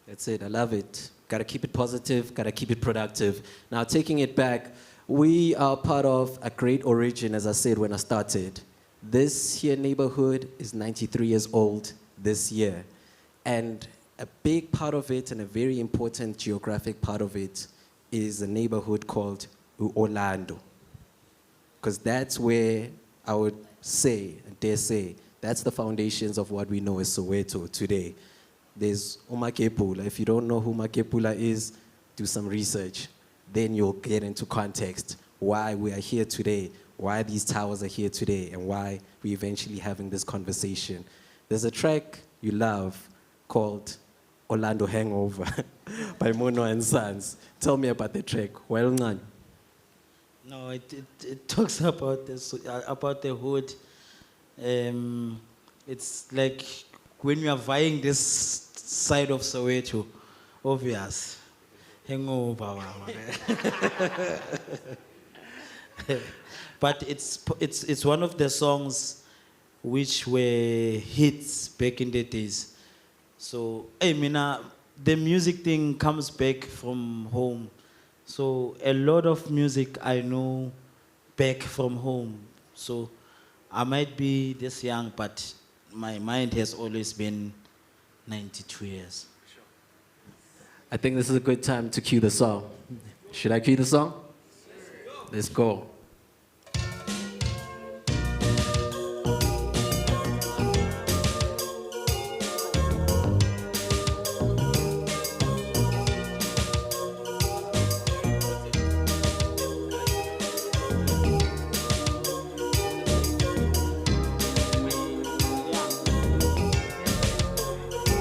That's it, I love it. Gotta keep it positive, gotta keep it productive. Now, taking it back, we are part of a great origin, as I said when I started. This here neighborhood is 93 years old this year. And a big part of it, and a very important geographic part of it, is a neighborhood called Orlando. Because that's where I would say, dare say, that's the foundations of what we know as Soweto today. There's uMakebula. If you don't know who Makebula is, do some research. Then you'll get into context why we are here today, why these towers are here today, and why we're eventually having this conversation. There's a track you love called Orlando Hangover by Mono and Sons. Tell me about the track. Well, none. No, it talks about the hood. It's like when you are vying this side of Soweto, obvious. Hangover. But it's one of the songs which were hits back in the days. So, I mean, the music thing comes back from home. So a lot of music I know back from home. So I might be this young, but my mind has always been 92 years. I think this is a good time to cue the song. Should I cue the song? Let's go.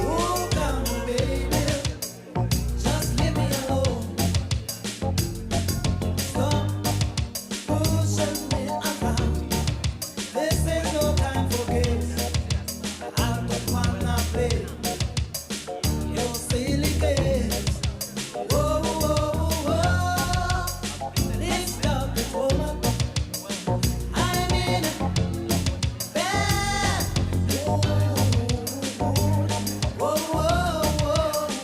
Oh, come on, baby, just leave me alone. Stop pushing me around. This ain't no time for games. I don't wanna play your silly games. Whoa, whoa, whoa, please stop it, woman. I mean bad. Whoa, whoa,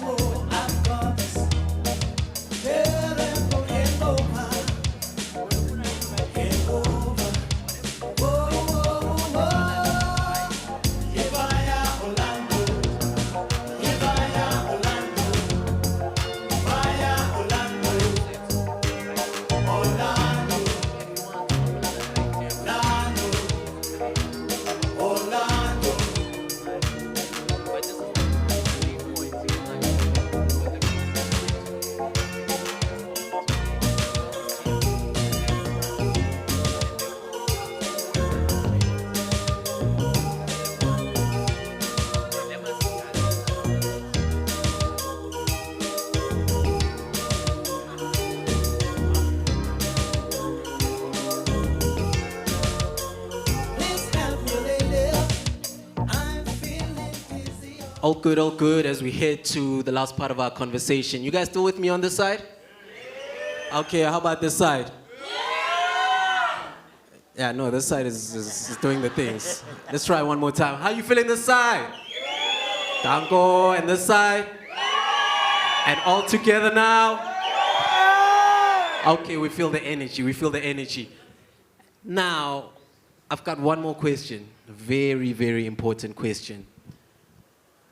whoa, I've got this terrible hangover. Whoa, whoa, whoa. If I am Orlando, if I am Orlando, if I am Orlando, Orlando, Orlando, Orlando. Please help me, lady. I'm feeling dizzy. All good, as we head to the last part of our conversation. You guys still with me on this side? Okay, how about this side? Yeah, no, this side is doing the things. Let's try one more time. How you feeling this side? Danko, and this side? And all together now? Okay, we feel the energy. Now, I've got one more question. A very, very important question.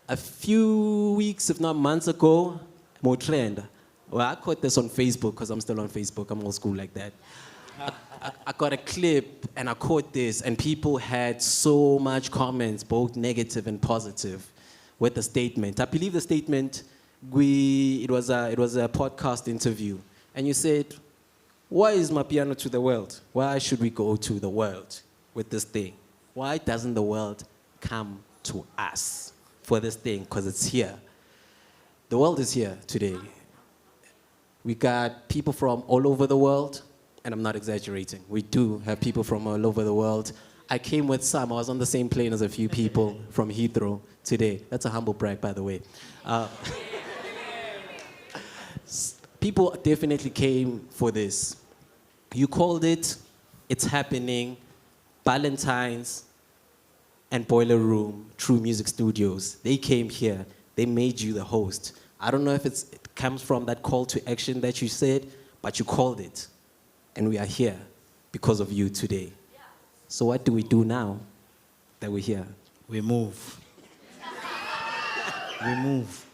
A few weeks, if not months ago, more trend. Well, I caught this on Facebook because I'm still on Facebook. I'm old school like that. I got a clip and I caught this, and people had so much comments, both negative and positive, with the statement. I believe the statement, it was a podcast interview, and you said, "Why is Mapiano to the world? Why should we go to the world with this thing? Why doesn't the world come to us for this thing? Because it's here. The world is here today. We got people from all over the world, and I'm not exaggerating. We do have people from all over the world. I came with some. I was on the same plane as a few people from Heathrow today. That's a humble brag, by the way. People definitely came for this. You called it, it's happening, Valentine's and Boiler Room, True Music Studios. They came here. They made you the host. I don't know if it's comes from that call to action that you said, but you called it. And we are here because of you today. So what do we do now that we're here? We move. We move.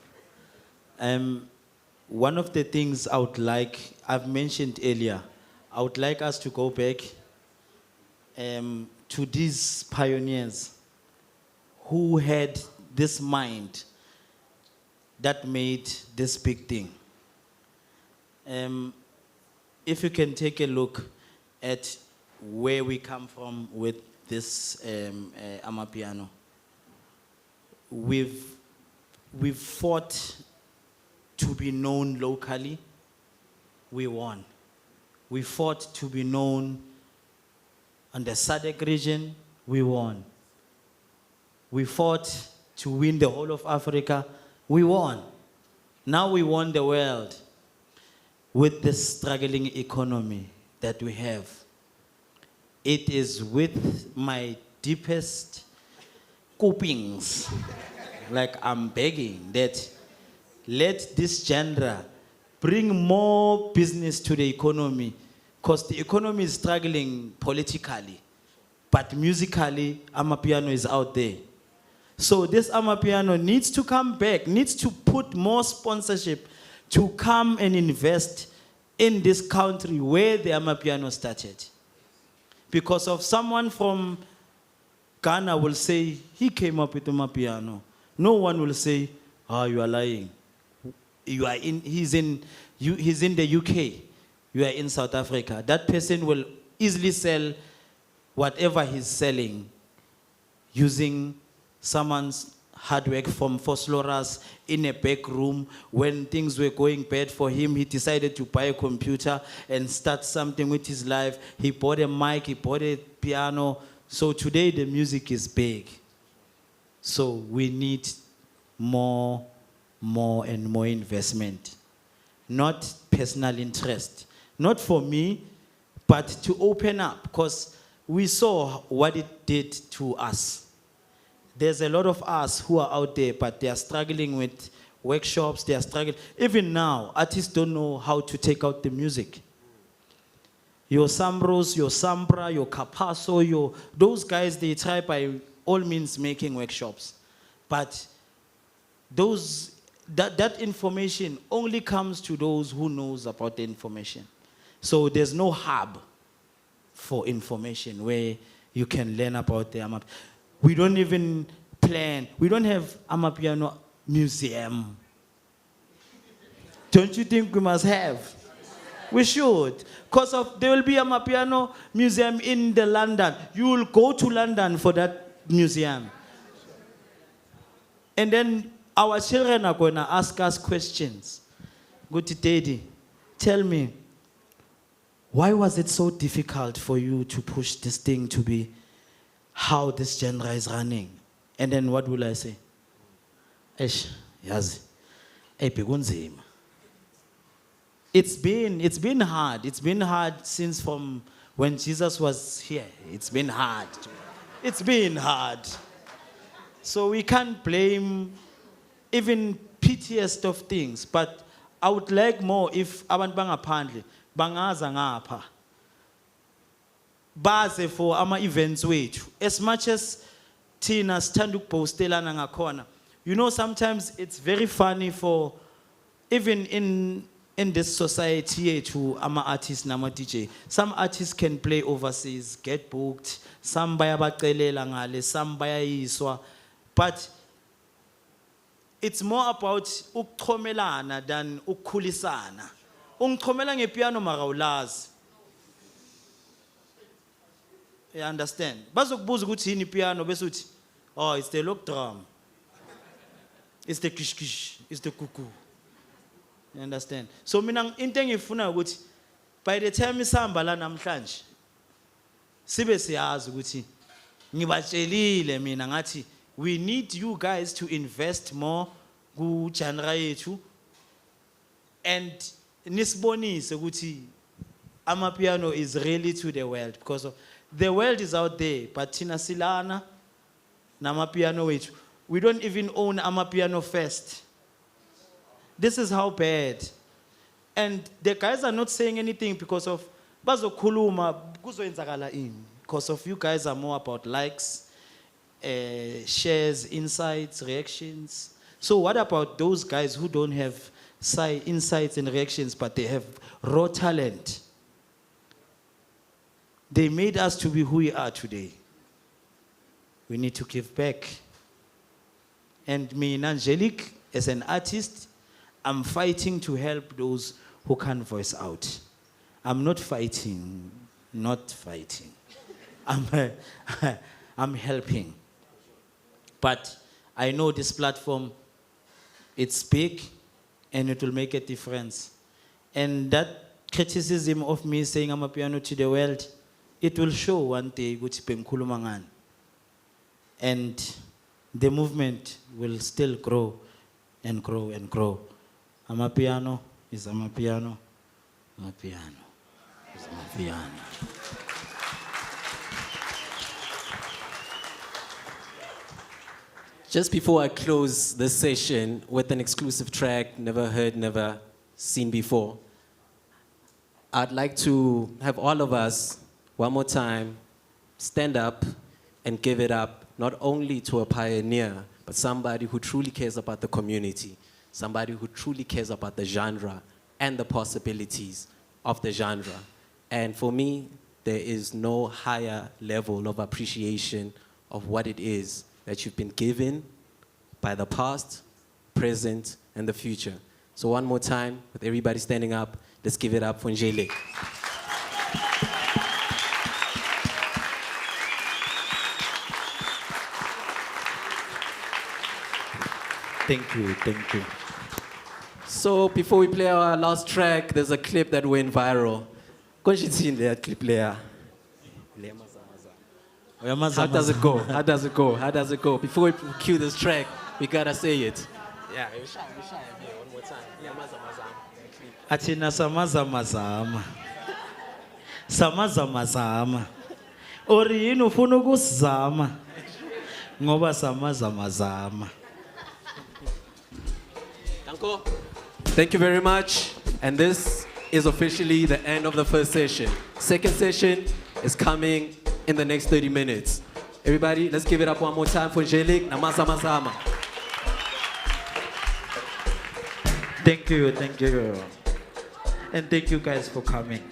One of the things I would like, I've mentioned earlier, I would like us to go back to these pioneers who had this mind that made this big thing. If you can take a look at where we come from with this Amapiano, we've fought to be known locally. We won. We fought to be known on the SADC region. We won. We fought to win the whole of Africa. We won. Now we won the world with this struggling economy that we have. It is with my deepest copings, like I'm begging that let this genre bring more business to the economy, because the economy is struggling politically, but musically, Amapiano is out there. So this Amapiano needs to come back, needs to put more sponsorship to come and invest in this country where the Amapiano started. Because of someone from Ghana will say, he came up with Amapiano. No one will say, you are lying. He's in the UK. You are in South Africa. That person will easily sell whatever he's selling using someone's hard work from Fosloras in a back room. When things were going bad for him, he decided to buy a computer and start something with his life. He bought a mic, he bought a piano. So today the music is big. So we need more and more investment. Not personal interest. Not for me, but to open up, because we saw what it did to us. There's a lot of us who are out there, but they are struggling with workshops, they are struggling. Even now, artists don't know how to take out the music. Your Samros, your Sambra, your Capasso, those guys, they try by all means making workshops. But that information only comes to those who knows about the information. So there's no hub for information where you can learn about the Amapiano. We don't even plan. We don't have Amapiano museum. Don't you think we must have? We should. Because there will be a Amapiano museum in London. You will go to London for that museum. And then our children are going to ask us questions. Go to Daddy, tell me, why was it so difficult for you to push this thing to be how this genre is running? And then what will I say? Eish, yazi, bekunzima. It's been hard. It's been hard since from when Jesus was here. It's been hard. It's been hard. So we can't blame even pettiest of things. But I would like more if abantu bangaphandle bangaza ngapha baze for ama events wethu. As much as Tina sithanda ukubhostelana ngakhona, you know, sometimes it's very funny for even in this society to ama artists nama DJ. Some artists can play overseas, get booked, some bayabacelela ngale, some bayayiswa, but it's more about ukuxhomelana than ukukhulisana. Ungichomela ngepiano mara ulazi. You understand? Bazokubuza ukuthi yini piano bese uthi, oh, it's the lock drum. It's the kish kish, it's the kuku. You understand? So mina into engifuna ukuthi by the time isihamba la namhlanje sibe siyazi ukuthi ngibatshelile mina ngathi we need you guys to invest more ku genre yethu and nisibonise ukuthi amapiano is really to the world, because the world is out there, but thina silana namapiano wethu. We don't even own amapiano first. This is how bad. And the guys are not saying anything because of bazokhuluma kuzoyenzakala ini. Because of you guys are more about likes, shares, insights, reactions. So what about those guys who don't have insights and reactions, but they have raw talent? They made us to be who we are today. We need to give back. And me, Angelique, as an artist, I'm fighting to help those who can't voice out. I'm not fighting. I'm helping. But I know this platform, it's big and it will make a difference. And that criticism of me saying I'm a piano to the world, it will show one day which Benkhulumangan. And the movement will still grow and grow and grow. Amapiano is Amapiano. Amapiano is Amapiano. Just before I close this session with an exclusive track, never heard, never seen before, I'd like to have all of us, one more time, stand up and give it up, not only to a pioneer, but somebody who truly cares about the community, somebody who truly cares about the genre and the possibilities of the genre. And for me, there is no higher level of appreciation of what it is that you've been given by the past, present, and the future. So one more time, with everybody standing up, let's give it up for Njele. Thank you, thank you. So before we play our last track, there's a clip that went viral. Konjitsini that clip there. How does it go? How does it go? How does it go? Before we cue this track, we gotta say it. Yeah, one more time. Atina samazamazama. Samazamazama. Ori yini ufuna ukusizama? Ngoba samazamazama. Thank you very much. And this is officially the end of the first session. Second session is coming in the next 30 minutes. Everybody, let's give it up one more time for Jelik Namazamazama. Thank you. And thank you guys for coming.